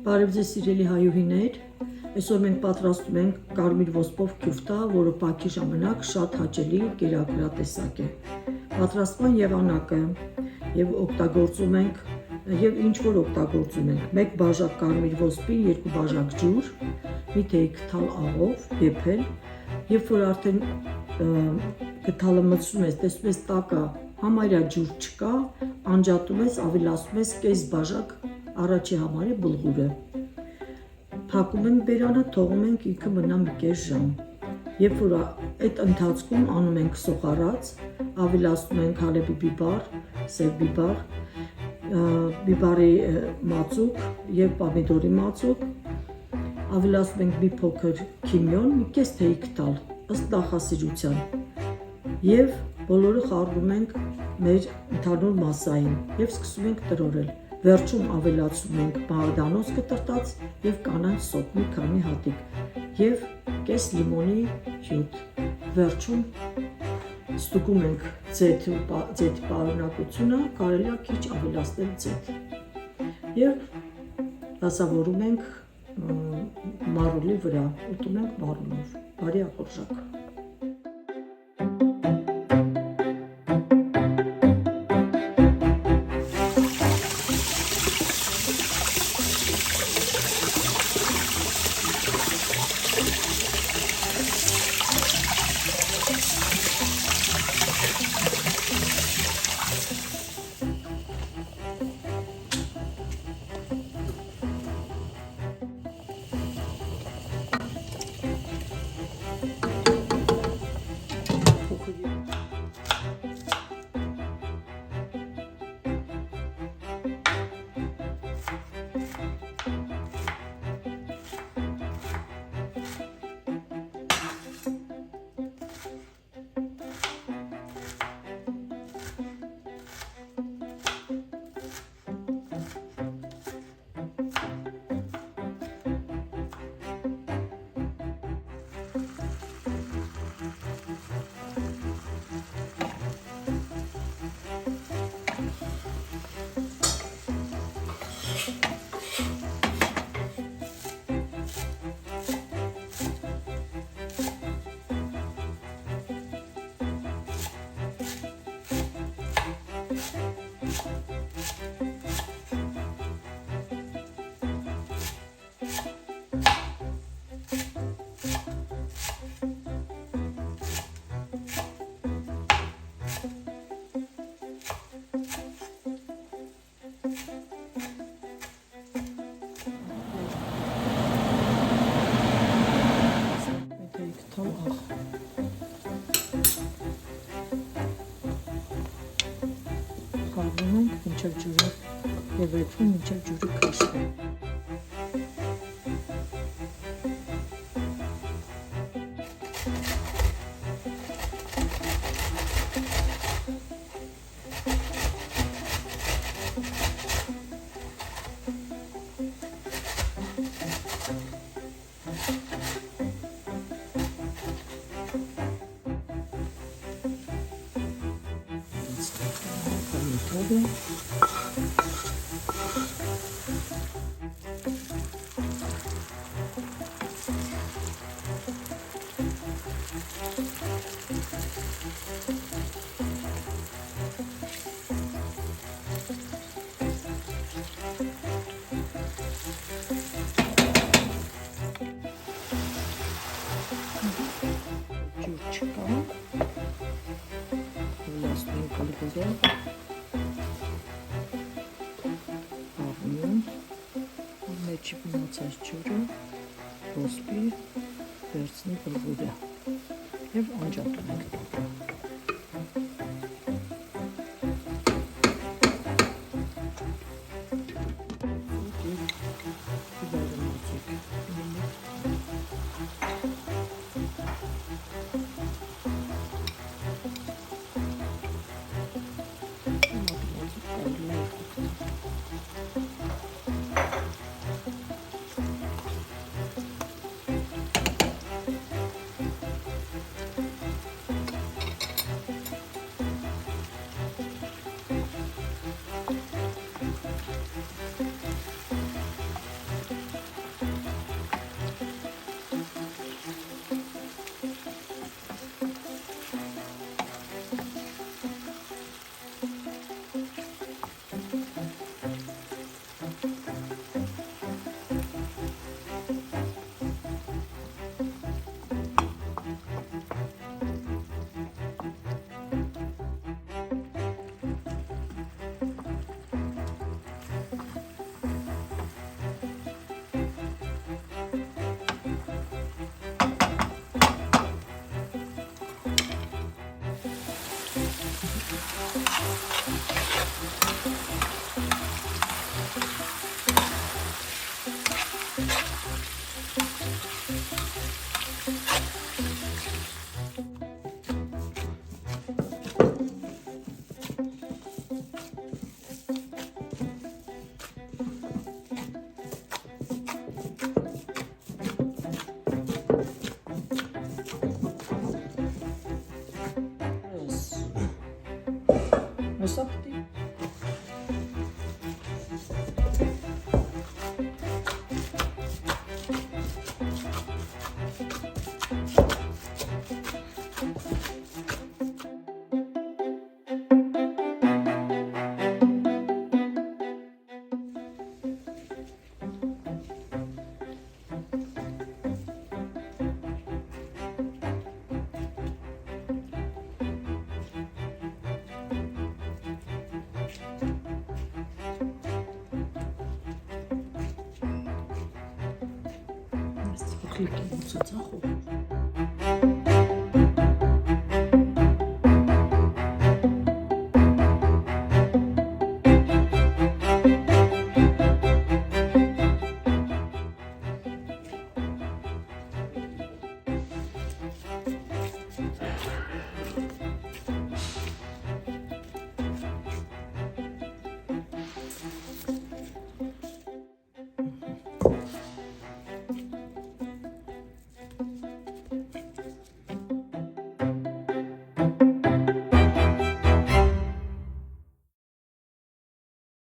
Բարև ձեզ սիրելի հայուհիներ, այսօր մենք պատրաստում ենք կարմիր ոսպով քյուֆտա, որը պակի ժամանակ շատ հաճելի կերակրատեսակ է։ Պատրաստման եղանակը եւ օգտագործում ենք եւ ինչ որ օգտագործում ենք 1 բաժակ կարմիր ոսպի, 2 բաժակ ջուր, մի թեյ քթալ աղով, եփել, երբ որ արդեն քթալը մտցում ես, տեսնում ես տակը համարյա ջուր չկա, անջատում ես, ավելացնում ես կես բաժակ առաջի համարի բլղուրը։ Փակում ենք բերանը, թողում ենք ինքը մնա մի կես ժամ։ Երբ որ այդ ընթացքում անում ենք սոխարած, ավելացնում ենք հալեբի բիբար, սև բիբար, բիբարի մածուկ եւ պոմիդորի մածուկ, ավելացնում ենք մի փոքր քիմիոն, մի կես թեյ քթալ, ըստ նախասիրության։ Եվ բոլորը խառնում ենք մեր ընդհանուր մասային եւ սկսում ենք տրորել։ Վերջում ավելացում ենք բաղդանոց կտրտած եւ կանաչ սոկ մի քանի հատիկ եւ կես լիմոնի հյութ։ Վերջում ստուգում ենք ձեթի պարունակությունը, կարելի է քիչ ավելացնել ձեթ։ Եվ դասավորում ենք մարուլի վրա, ուտում ենք մարուլով։ Բարի ախորժակ։ Խառնում ենք մինչև ջուրը եւ վերջում մինչև ջուրը քաշվի։ Մեջի մնացած ջուրը ոսպի վերցնի բլղուրը եւ անջատում ենք։ Մսակտի Քլիկի մոծածախով